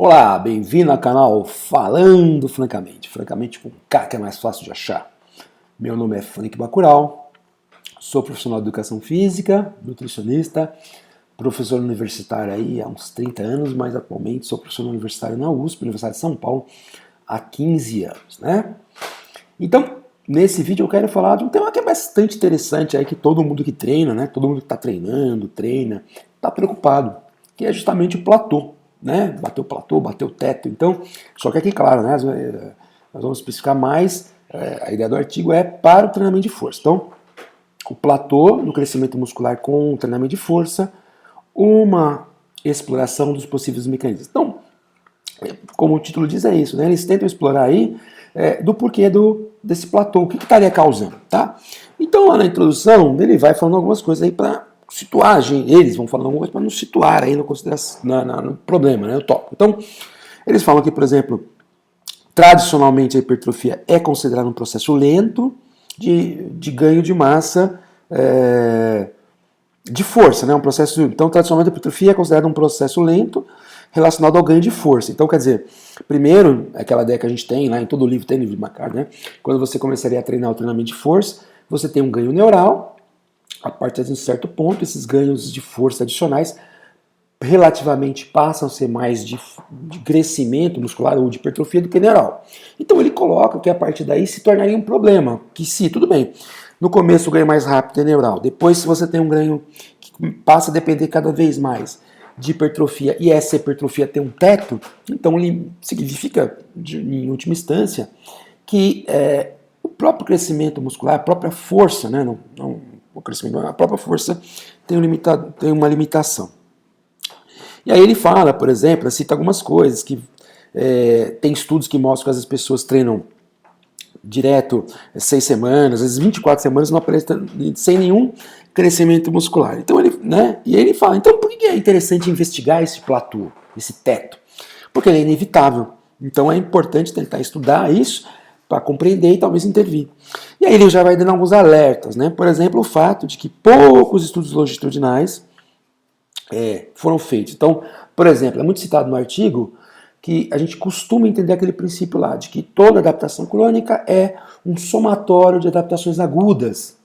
Olá, bem-vindo ao canal Falando Francamente. Francamente com K, que é mais fácil de achar. Meu nome é Frank Bacurau, sou profissional de educação física, nutricionista, professor universitário aí há uns 30 anos, mas atualmente sou professor universitário na USP, Universidade de São Paulo, há 15 anos, né? Então, nesse vídeo eu quero falar de um tema que é bastante interessante aí, que todo mundo que treina, né? Todo mundo que está treinando, treina, está preocupado, que é justamente o platô. Né? Bateu o platô, bateu o teto. Então, só que aqui, claro, né, nós vamos especificar mais. A ideia do artigo é para o treinamento de força. Então, o platô no crescimento muscular com o treinamento de força, uma exploração dos possíveis mecanismos. Então, como o título diz, é isso, né? Eles tentam explorar aí do porquê desse platô, o que estaria causando, tá? Então, lá na introdução, ele vai falando algumas coisas aí para situar, eles vão falando alguma coisa para nos situar aí no problema, né, no tópico. Então, eles falam que, por exemplo, tradicionalmente a hipertrofia é considerada um processo lento de ganho de massa de força, né, um processo. Então, tradicionalmente a hipertrofia é considerada um processo lento relacionado ao ganho de força. Então, quer dizer, primeiro, aquela ideia que a gente tem lá em todo o livro, tem livro de Macar, né, quando você começaria a treinar o treinamento de força, você tem um ganho neural. A partir de um certo ponto, esses ganhos de força adicionais relativamente passam a ser mais de crescimento muscular ou de hipertrofia do que neural. Então ele coloca que a partir daí se tornaria um problema, que se, tudo bem, no começo o ganho mais rápido é neural, depois se você tem um ganho que passa a depender cada vez mais de hipertrofia e essa hipertrofia tem um teto, então significa, em última instância, que o próprio crescimento muscular, a própria força, né, o crescimento, a própria força tem uma limitação. E aí ele fala, por exemplo, cita algumas coisas, que tem estudos que mostram que as pessoas treinam direto 6 semanas, às vezes 24 semanas, não aparecem sem nenhum crescimento muscular. Então ele, né, e ele fala, então por que é interessante investigar esse platô, esse teto? Porque ele é inevitável. Então é importante tentar estudar isso para compreender e talvez intervir. E aí ele já vai dando alguns alertas, né? Por exemplo, o fato de que poucos estudos longitudinais foram feitos. Então, por exemplo, é muito citado no artigo que a gente costuma entender aquele princípio lá, de que toda adaptação crônica é um somatório de adaptações agudas.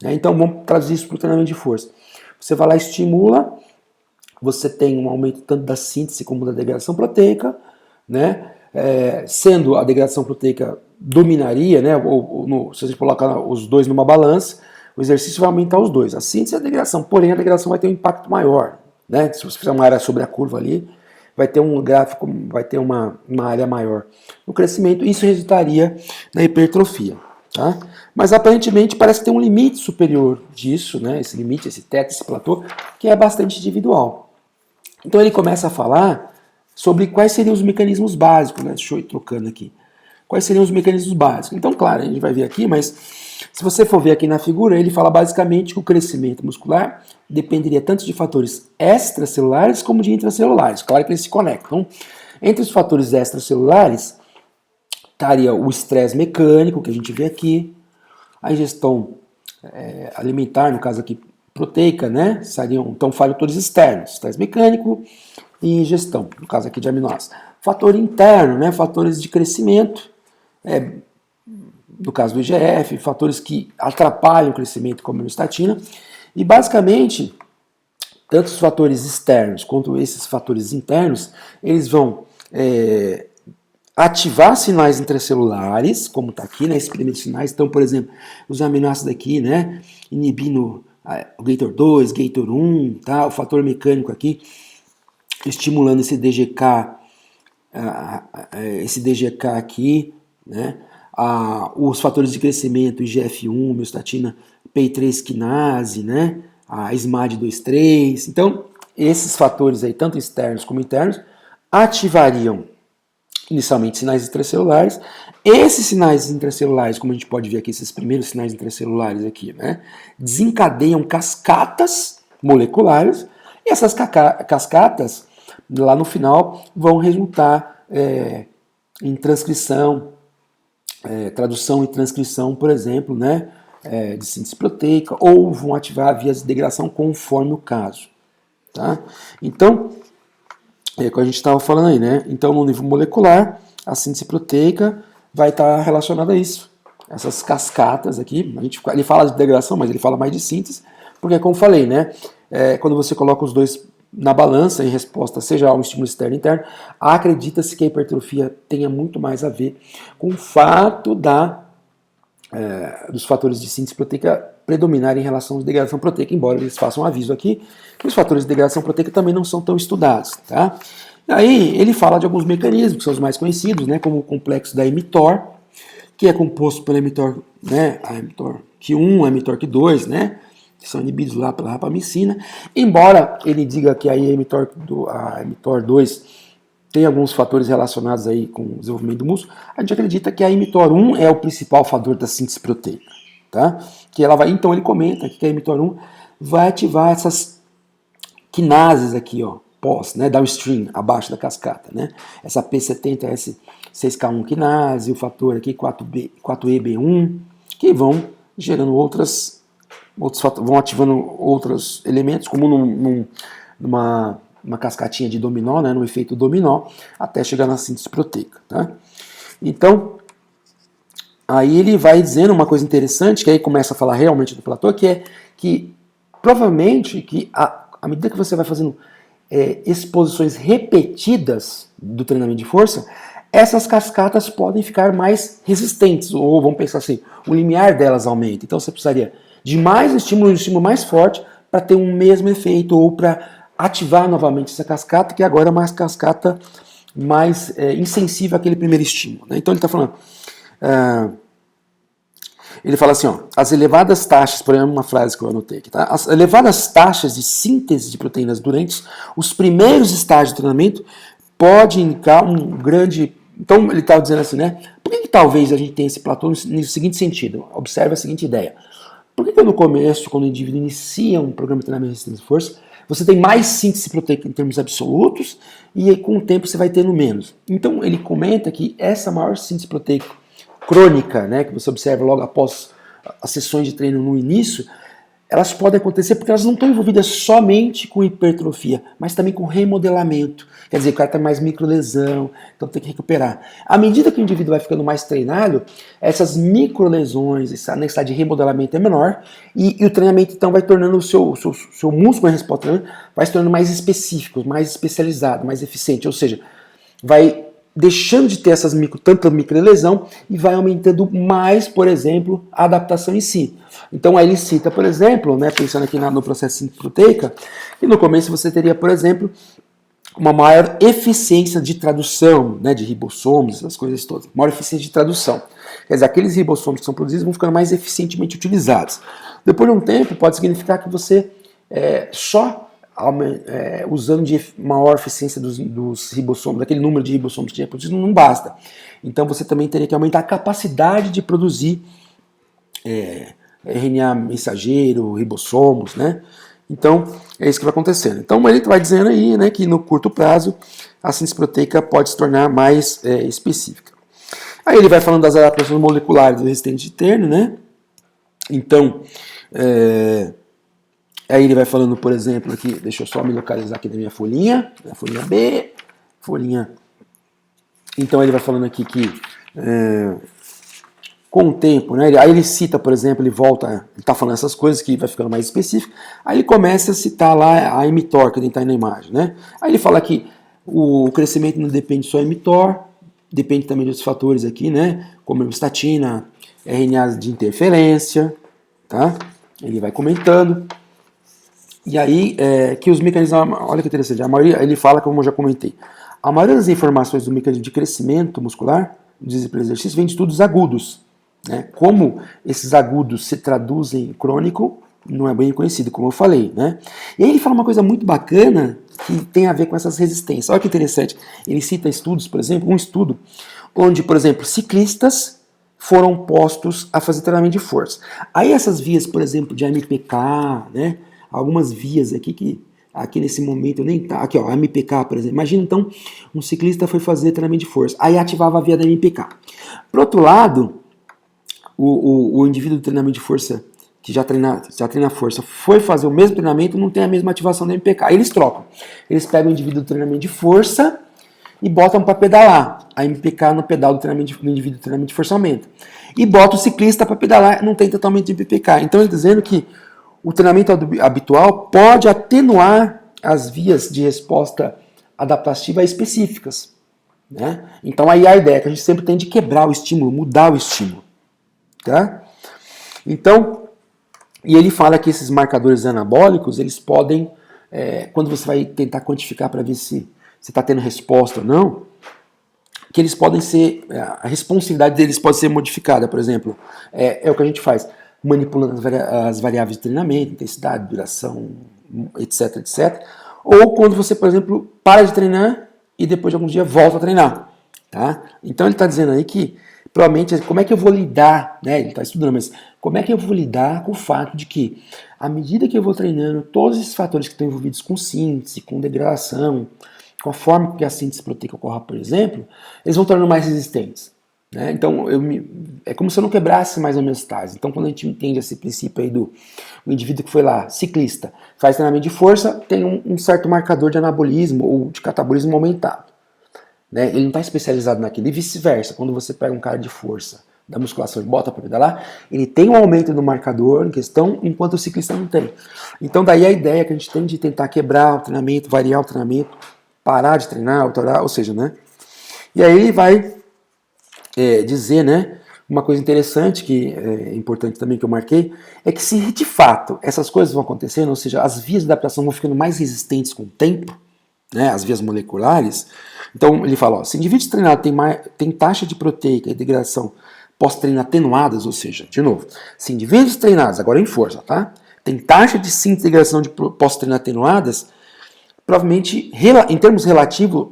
Né? Então, vamos traduzir isso para o treinamento de força. Você vai lá e estimula, você tem um aumento tanto da síntese como da degradação proteica, né? Sendo a degradação proteica dominaria, né? Se a gente colocar os dois numa balança, o exercício vai aumentar os dois, a síntese e a degradação, porém a degradação vai ter um impacto maior. Né? Se você fizer uma área sobre a curva ali, vai ter um gráfico, vai ter uma área maior no crescimento, isso resultaria na hipertrofia. Tá? Mas aparentemente parece que tem um limite superior disso, né? Esse limite, esse teto, esse platô, que é bastante individual. Então ele começa a falar sobre quais seriam os mecanismos básicos, né? Deixa eu ir trocando aqui. Quais seriam os mecanismos básicos? Então, claro, a gente vai ver aqui, mas se você for ver aqui na figura, ele fala basicamente que o crescimento muscular dependeria tanto de fatores extracelulares como de intracelulares. Claro que eles se conectam. Entre os fatores extracelulares estaria o estresse mecânico, que a gente vê aqui, a ingestão alimentar, no caso aqui proteica, né? Seriam então fatores externos, estresse mecânico e ingestão, no caso aqui de aminoácidos. Fator interno, né? Fatores de crescimento, no caso do IGF, fatores que atrapalham o crescimento, como a estatina, e basicamente, tanto os fatores externos quanto esses fatores internos, eles vão ativar sinais intracelulares, como está aqui, né, esses primeiros sinais. Então, por exemplo, os aminoácidos aqui, né, inibindo o Gator2, Gator1, tá, o fator mecânico aqui, estimulando esse DGK, aqui, né, os fatores de crescimento, IGF-1, miostatina, PI3 quinase, né, a SMAD2/3. Então, esses fatores aí, tanto externos como internos, ativariam inicialmente sinais intracelulares. Esses sinais intracelulares, como a gente pode ver aqui, esses primeiros sinais intracelulares aqui, né, desencadeiam cascatas moleculares, e essas cascatas, lá no final, vão resultar em transcrição, tradução e transcrição, por exemplo, né, de síntese proteica, ou vão ativar vias de degradação conforme o caso. Tá? Então, É o que a gente estava falando aí, né? Então, no nível molecular, a síntese proteica vai estar relacionada a isso. Essas cascatas aqui, ele fala de degradação, mas ele fala mais de síntese, porque, como falei, né? Quando você coloca os dois na balança em resposta, seja ao estímulo externo e interno, acredita-se que a hipertrofia tenha muito mais a ver com o fato dos fatores de síntese proteica predominarem em relação à degradação proteica, embora eles façam um aviso aqui, que os fatores de degradação proteica também não são tão estudados, tá? Aí ele fala de alguns mecanismos que são os mais conhecidos, né, como o complexo da mTOR, que é composto pela mTOR, né, a mTORC1, a mTORC2, né, que são inibidos lá pela rapamicina, embora ele diga que aí a mTOR2 tem alguns fatores relacionados aí com o desenvolvimento do músculo, a gente acredita que a mTOR1 é o principal fator da síntese proteica, tá? Que ela vai, então ele comenta que a mTOR1 vai ativar essas quinases aqui, ó, pós, né, downstream, abaixo da cascata, né? Essa P70S6K1 quinase, o fator aqui 4EB1, que vão gerando outros fatores, vão ativando outros elementos, como numa cascatinha de dominó, né, no efeito dominó, até chegar na síntese proteica, tá? Então, aí ele vai dizendo uma coisa interessante, que aí começa a falar realmente do platô, que é que provavelmente que à medida que você vai fazendo exposições repetidas do treinamento de força, essas cascatas podem ficar mais resistentes, ou vamos pensar assim, o limiar delas aumenta. Então você precisaria de mais estímulo, um estímulo mais forte, para ter um mesmo efeito, ou para ativar novamente essa cascata, que agora é uma cascata mais insensível àquele primeiro estímulo, né? Então ele está falando... ele fala assim, ó, as elevadas taxas, por exemplo, uma frase que eu anotei aqui, tá? As elevadas taxas de síntese de proteínas durante os primeiros estágios de treinamento pode indicar um grande... Então ele está dizendo assim, né? Por que talvez a gente tenha esse platô no seguinte sentido? Observe a seguinte ideia. Por que no começo, quando o indivíduo inicia um programa de treinamento de resistência de força, você tem mais síntese proteica em termos absolutos e com o tempo você vai tendo menos? Então ele comenta que essa maior síntese proteica crônica, né, que você observa logo após as sessões de treino no início, elas podem acontecer porque elas não estão envolvidas somente com hipertrofia, mas também com remodelamento. Quer dizer, o cara tem mais microlesão, então tem que recuperar. À medida que o indivíduo vai ficando mais treinado, essas microlesões, essa necessidade de remodelamento é menor, e o treinamento então vai tornando o seu músculo em resposta ao treinamento, vai se tornando mais específico, mais especializado, mais eficiente, ou seja, vai deixando de ter tanta microlesão e vai aumentando mais, por exemplo, a adaptação em si. Então aí ele cita, por exemplo, né, pensando aqui no processo de síntese proteica, que no começo você teria, por exemplo, uma maior eficiência de tradução, né, de ribossomos, essas coisas todas, maior eficiência de tradução. Quer dizer, aqueles ribossomos que são produzidos vão ficando mais eficientemente utilizados. Depois de um tempo, pode significar que você usando de maior eficiência dos ribossomos, daquele número de ribossomos que tinha produzido, não basta. Então você também teria que aumentar a capacidade de produzir RNA mensageiro, ribossomos, né? Então é isso que vai acontecendo. Então ele vai dizendo aí, né, que no curto prazo a síntese proteica pode se tornar mais específica. Aí ele vai falando das adaptações moleculares do resistente de terno, né? Então aí ele vai falando, por exemplo, aqui, deixa eu só me localizar aqui na minha folhinha B, folhinha. Então ele vai falando aqui que com o tempo, né? Aí ele cita, por exemplo, ele está falando essas coisas que vai ficando mais específico, aí ele começa a citar lá a mTOR, que está aí na imagem, né? Aí ele fala que o crescimento não depende só da mTOR, depende também dos fatores aqui, né? Como estatina, RNAs de interferência, tá? Ele vai comentando. E aí, que os mecanismos, olha que interessante, a maioria, ele fala, como eu já comentei, a maioria das informações do mecanismo de crescimento muscular, do desempenho do exercício, vem de estudos agudos, né? Como esses agudos se traduzem em crônico, não é bem conhecido, como eu falei, né? E aí ele fala uma coisa muito bacana, que tem a ver com essas resistências. Olha que interessante, ele cita estudos, por exemplo, um estudo onde, por exemplo, ciclistas foram postos a fazer treinamento de força. Aí essas vias, por exemplo, de AMPK, né? Algumas vias aqui que aqui nesse momento eu nem tá. Aqui, ó, MPK, por exemplo. Imagina então, um ciclista foi fazer treinamento de força, aí ativava a via da MPK. Por outro lado, o indivíduo do treinamento de força que já treina força, foi fazer o mesmo treinamento, não tem a mesma ativação do MPK. Aí eles trocam. Eles pegam o indivíduo do treinamento de força e botam para pedalar. A MPK no pedal do indivíduo do treinamento de forçamento. E bota o ciclista para pedalar, não tem totalmente de MPK. Então ele está dizendo que o treinamento habitual pode atenuar as vias de resposta adaptativa específicas. Né? Então aí a ideia é que a gente sempre tem de quebrar o estímulo, mudar o estímulo. Tá? Então, e ele fala que esses marcadores anabólicos, eles podem, quando você vai tentar quantificar para ver se você está tendo resposta ou não, que eles podem ser, a responsividade deles pode ser modificada, por exemplo, é o que a gente faz, manipulando as variáveis de treinamento, intensidade, duração, etc, etc, ou quando você, por exemplo, para de treinar e depois de alguns dias volta a treinar, tá? Então ele está dizendo aí que, provavelmente, como é que eu vou lidar, né? Ele está estudando, mas como é que eu vou lidar com o fato de que, à medida que eu vou treinando, todos esses fatores que estão envolvidos com síntese, com degradação, com a forma que a síntese proteica ocorra, por exemplo, eles vão tornando mais resistentes. Né? Então, é como se eu não quebrasse mais a homeostase. Então, quando a gente entende esse princípio aí do indivíduo que foi lá, ciclista, faz treinamento de força, tem um certo marcador de anabolismo ou de catabolismo aumentado. Né? Ele não está especializado naquilo. E vice-versa, quando você pega um cara de força da musculação e bota para pedalar, ele tem um aumento no marcador em questão, enquanto o ciclista não tem. Então daí a ideia que a gente tem de tentar quebrar o treinamento, variar o treinamento, parar de treinar, alterar, ou seja, né? E aí ele vai dizer, né, uma coisa interessante, que é importante também que eu marquei, é que se de fato essas coisas vão acontecendo, ou seja, as vias de adaptação vão ficando mais resistentes com o tempo, né, as vias moleculares. Então ele fala, ó, se indivíduos treinados têm taxa de proteica e degradação pós-treino atenuadas, ou seja, de novo, se indivíduos treinados, agora em força, tá? Tem taxa de síntese e degradação de pós-treino atenuadas, provavelmente, em termos relativos,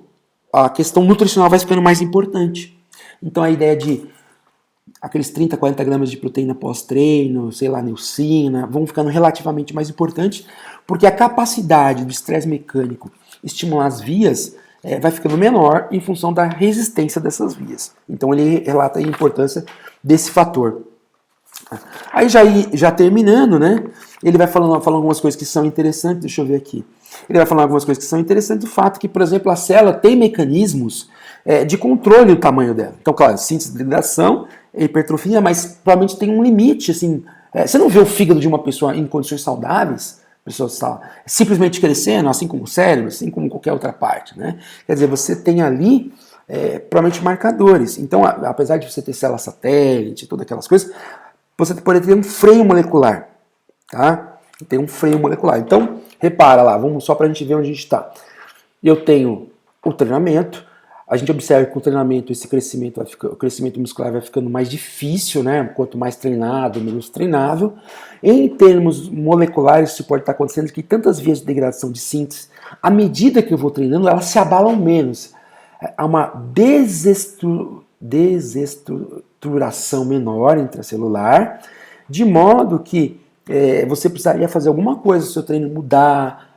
a questão nutricional vai ficando mais importante. Então a ideia de aqueles 30, 40 gramas de proteína pós-treino, sei lá, leucina, vão ficando relativamente mais importantes, porque a capacidade do estresse mecânico estimular as vias vai ficando menor em função da resistência dessas vias. Então ele relata a importância desse fator. Aí já terminando, né? Ele vai falando algumas coisas que são interessantes, deixa eu ver aqui. Ele vai falar algumas coisas que são interessantes, do fato que, por exemplo, a célula tem mecanismos de controle do tamanho dela. Então, claro, síntese de hidratação, hipertrofia, mas provavelmente tem um limite, assim. Você não vê o fígado de uma pessoa em condições saudáveis, simplesmente crescendo, assim como o cérebro, assim como qualquer outra parte, né? Quer dizer, você tem ali provavelmente marcadores. Então, apesar de você ter célula satélite, todas aquelas coisas, você pode ter um freio molecular, tá? Tem um freio molecular. Então, repara lá, vamos só para a gente ver onde a gente está. Eu tenho o treinamento, a gente observa que com o treinamento esse crescimento, o crescimento muscular vai ficando mais difícil, né? Quanto mais treinado, menos treinável. Em termos moleculares, isso pode estar acontecendo que tantas vias de degradação de síntese, à medida que eu vou treinando, elas se abalam menos. Há uma desestruturação menor intracelular, de modo que você precisaria fazer alguma coisa, se o seu treino mudar,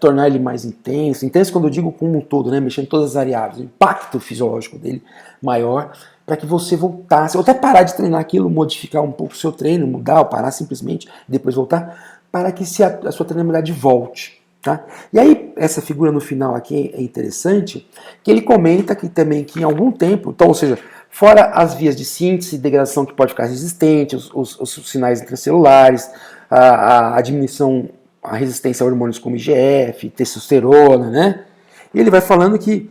tornar ele mais intenso. Intenso quando eu digo como um todo, né, mexendo em todas as variáveis, o impacto fisiológico dele maior, para que você voltasse, ou até parar de treinar aquilo, modificar um pouco o seu treino, mudar ou parar simplesmente, depois voltar, para que a sua treinabilidade volte. Tá? E aí, essa figura no final aqui é interessante, que ele comenta que também que em algum tempo, então, ou seja, fora as vias de síntese e degradação que pode ficar resistente, os sinais intracelulares, a diminuição, a resistência a hormônios como IGF, testosterona, né? E ele vai falando que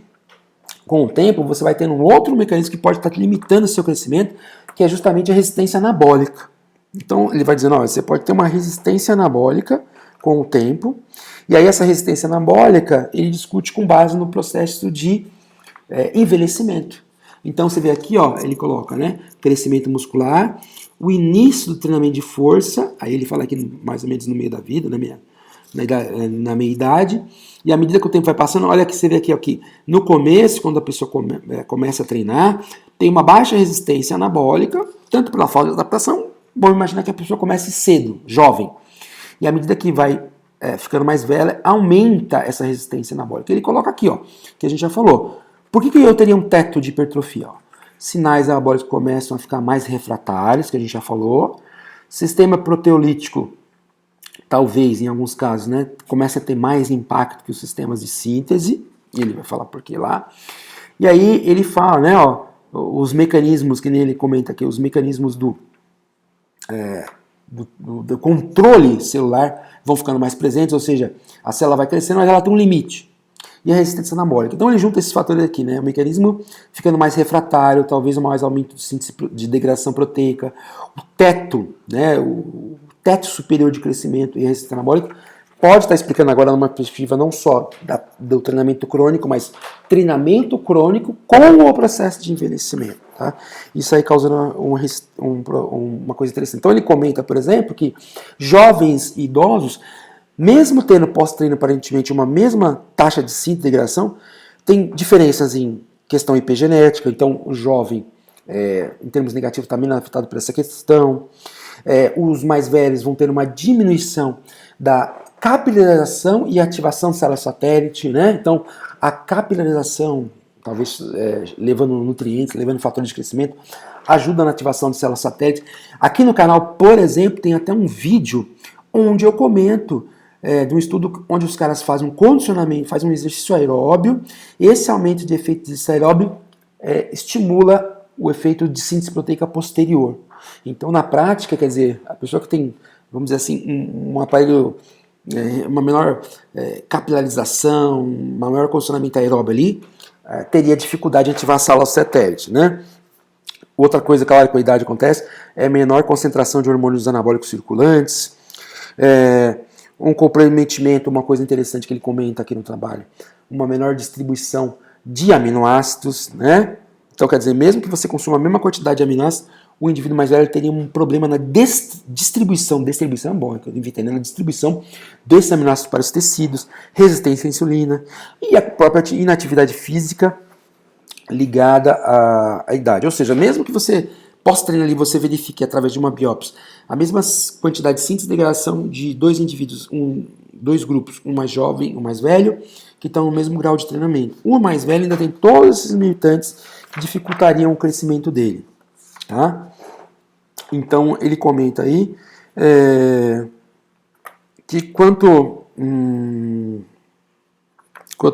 com o tempo você vai tendo um outro mecanismo que pode estar limitando o seu crescimento, que é justamente a resistência anabólica. Então ele vai dizendo, ó, você pode ter uma resistência anabólica com o tempo, e aí essa resistência anabólica ele discute com base no processo de envelhecimento. Então você vê aqui, ó, ele coloca, né, crescimento muscular, o início do treinamento de força, aí ele fala aqui mais ou menos no meio da vida, na meia idade, e à medida que o tempo vai passando, olha que você vê aqui, ó, que no começo, quando a pessoa começa a treinar, tem uma baixa resistência anabólica, tanto pela falta de adaptação, vamos imaginar que a pessoa comece cedo, jovem, e à medida que vai ficando mais velha, aumenta essa resistência anabólica. Ele coloca aqui, ó, que a gente já falou. Por que eu teria um teto de hipertrofia? Ó? Sinais anabólicos começam a ficar mais refratários, que a gente já falou. Sistema proteolítico, talvez, em alguns casos, né, comece a ter mais impacto que os sistemas de síntese, e ele vai falar por que lá. E aí ele fala, né, ó, os mecanismos, que nem ele comenta aqui, os mecanismos do controle celular vão ficando mais presentes, ou seja, a célula vai crescendo, mas ela tem um limite. E a resistência anabólica. Então ele junta esses fatores aqui, né? O mecanismo ficando mais refratário, talvez um mais aumento de síntese de degradação proteica, o teto, né? O teto superior de crescimento e a resistência anabólica pode estar explicando agora numa perspectiva não só do treinamento crônico, mas treinamento crônico com o processo de envelhecimento. Tá? Isso aí causando uma coisa interessante. Então ele comenta, por exemplo, que jovens e idosos, mesmo tendo pós-treino aparentemente uma mesma taxa de síntese e degradação, tem diferenças em questão epigenética. Então o jovem, em termos negativos, está menos afetado por essa questão. Os mais velhos vão ter uma diminuição da capilarização e ativação de células satélite, né? Então a capilarização, talvez levando nutrientes, levando fatores de crescimento, ajuda na ativação de células satélite. Aqui no canal, por exemplo, tem até um vídeo onde eu comento de um estudo onde os caras fazem um condicionamento, fazem um exercício aeróbio. Esse aumento de efeito de exercício aeróbio estimula o efeito de síntese proteica posterior. Então, na prática, quer dizer, a pessoa que tem, vamos dizer assim, um aparelho, uma menor capilarização, um maior condicionamento aeróbio ali, teria dificuldade em ativar a célula satélite, né? Outra coisa, claro, que com a idade acontece, é menor concentração de hormônios anabólicos circulantes, um comprometimento, uma coisa interessante que ele comenta aqui no trabalho, uma menor distribuição de aminoácidos, né? Então, quer dizer, mesmo que você consuma a mesma quantidade de aminoácidos, o indivíduo mais velho teria um problema na distribuição é bom, na distribuição desses aminoácidos para os tecidos, resistência à insulina e a própria inatividade física ligada à idade. Ou seja, mesmo que você pós-treino ali, você verifique através de uma biópsia a mesma quantidade de síntese e degradação de dois indivíduos, dois grupos, um mais jovem, um mais velho, que estão no mesmo grau de treinamento. O mais velho ainda tem todos esses limitantes que dificultariam o crescimento dele. Tá? Então ele comenta aí que quanto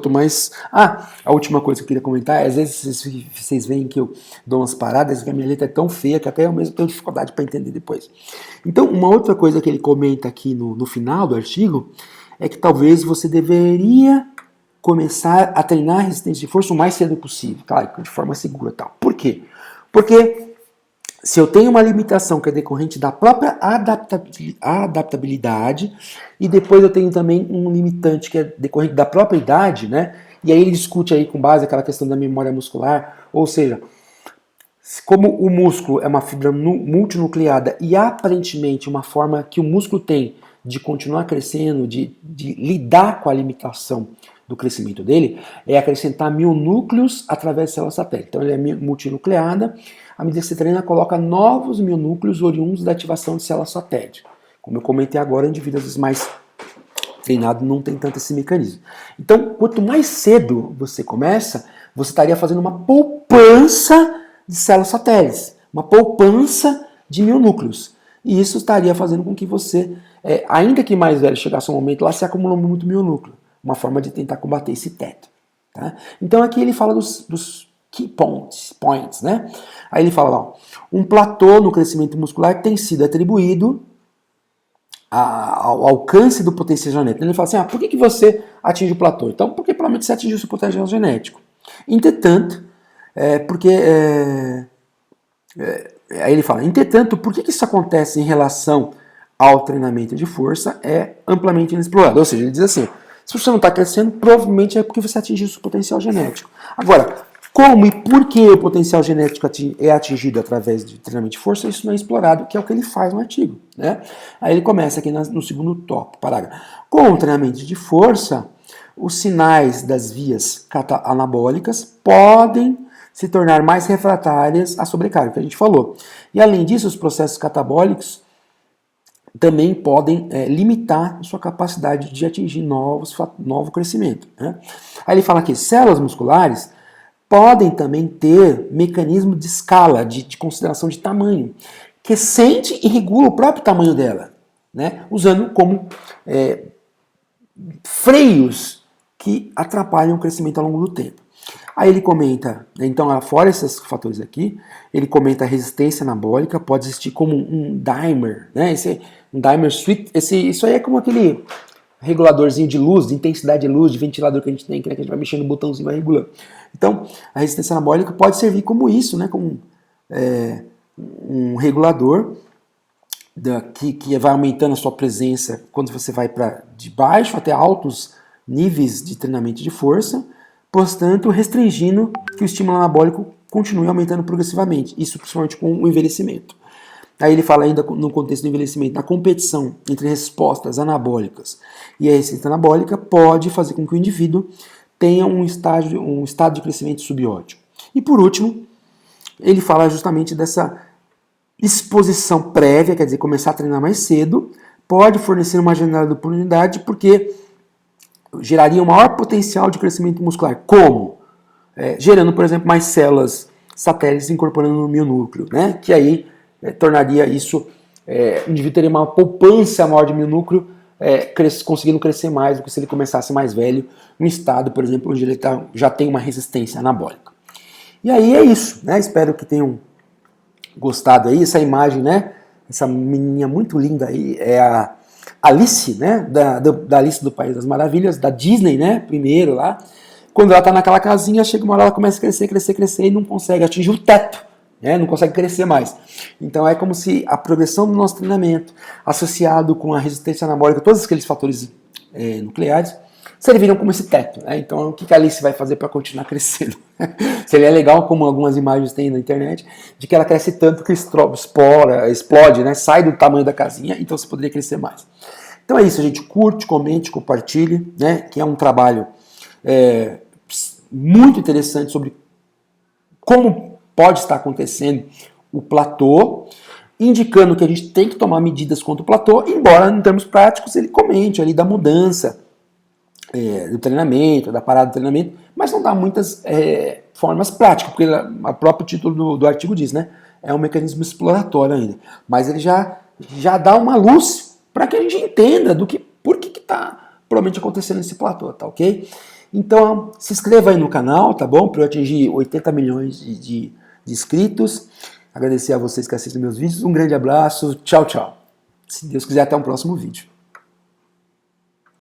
mais... a última coisa que eu queria comentar é, às vezes vocês veem que eu dou umas paradas, que a minha letra é tão feia que até eu mesmo tenho dificuldade para entender depois. Então, uma outra coisa que ele comenta aqui no final do artigo é que talvez você deveria começar a treinar a resistência de força o mais cedo possível, claro, de forma segura e tal. Por quê? Porque se eu tenho uma limitação que é decorrente da própria adaptabilidade e depois eu tenho também um limitante que é decorrente da própria idade, né? E aí ele discute aí com base aquela questão da memória muscular, ou seja, como o músculo é uma fibra multinucleada e aparentemente uma forma que o músculo tem de continuar crescendo, de lidar com a limitação do crescimento dele, é acrescentar mionúcleos através de célula satélite. Então ele é multinucleada. À medida que você treina, coloca novos mionúcleos oriundos da ativação de célula satélite. Como eu comentei agora, indivíduos mais treinados não tem tanto esse mecanismo. Então, quanto mais cedo você começa, você estaria fazendo uma poupança de células satélites, uma poupança de mionúcleos. E isso estaria fazendo com que você, ainda que mais velho chegasse um momento lá, se acumulou muito mionúcleo. Uma forma de tentar combater esse teto. Tá? Então aqui ele fala dos key points, né? Aí ele fala, ó, um platô no crescimento muscular tem sido atribuído ao alcance do potencial genético. Ele fala assim, por que você atinge o platô? Então, porque provavelmente você atingiu o seu potencial genético. Entretanto, aí ele fala, entretanto, por que isso acontece em relação ao treinamento de força é amplamente inexplorado. Ou seja, ele diz assim, se você não está crescendo, provavelmente é porque você atingiu o seu potencial genético. Agora, como e por que o potencial genético é atingido através de treinamento de força, isso não é explorado, que é o que ele faz no artigo. Né? Aí ele começa aqui no segundo tópico, parágrafo. Com o treinamento de força, os sinais das vias anabólicas podem se tornar mais refratárias à sobrecarga, que a gente falou. E além disso, os processos catabólicos também podem limitar a sua capacidade de atingir novo crescimento. Né? Aí ele fala aqui, células musculares podem também ter mecanismo de escala, de consideração de tamanho. que sente e regula o próprio tamanho dela, né? Usando como freios que atrapalham o crescimento ao longo do tempo. Aí ele comenta, então, fora esses fatores aqui, ele comenta a resistência anabólica, pode existir como um dimer, né? Um dimer switch, isso aí é como aquele reguladorzinho de luz, de intensidade de luz, de ventilador que a gente tem, que a gente vai mexendo no botãozinho e vai regulando. Então, a resistência anabólica pode servir como isso, né? Como um regulador que vai aumentando a sua presença quando você vai de baixo até altos níveis de treinamento de força, portanto, restringindo que o estímulo anabólico continue aumentando progressivamente, isso principalmente com o envelhecimento. Aí ele fala ainda no contexto do envelhecimento, da competição entre respostas anabólicas e a resistência anabólica pode fazer com que o indivíduo tenha um estado de crescimento subótimo. E por último, ele fala justamente dessa exposição prévia, quer dizer, começar a treinar mais cedo, pode fornecer uma janela de oportunidade porque geraria um maior potencial de crescimento muscular. Como? Gerando, por exemplo, mais células satélites incorporando no mioclúneo, né? Que aí tornaria isso, o indivíduo teria uma poupança maior de mioclúneo, conseguindo crescer mais do que se ele começasse mais velho, num estado, por exemplo, onde ele já tem uma resistência anabólica. E aí é isso, né? Espero que tenham gostado aí, essa imagem, né? Essa menininha muito linda aí, é a Alice, né? Da Alice do País das Maravilhas, da Disney, né? Primeiro lá. Quando ela tá naquela casinha, chega uma hora ela começa a crescer e não consegue atingir o teto, né? Não consegue crescer mais. Então é como se a progressão do nosso treinamento, associado com a resistência anabólica, todos aqueles fatores nucleares, serviram como esse teto, né? Então o que a Alice vai fazer para continuar crescendo? Seria legal, como algumas imagens tem na internet, de que ela cresce tanto que explode, né? Sai do tamanho da casinha, então você poderia crescer mais. Então é isso, gente. Curte, comente, compartilhe, né? Que é um trabalho muito interessante sobre como pode estar acontecendo o platô, indicando que a gente tem que tomar medidas contra o platô, embora em termos práticos ele comente ali da mudança do treinamento, da parada do treinamento, mas não dá muitas formas práticas, porque o próprio título do artigo diz, né? É um mecanismo exploratório ainda. Mas ele já dá uma luz para que a gente entenda por que está provavelmente acontecendo esse platô, tá ok? Então, se inscreva aí no canal, tá bom? Para eu atingir 80 milhões de inscritos. Agradecer a vocês que assistem meus vídeos. Um grande abraço. Tchau, tchau. Se Deus quiser, até um próximo vídeo.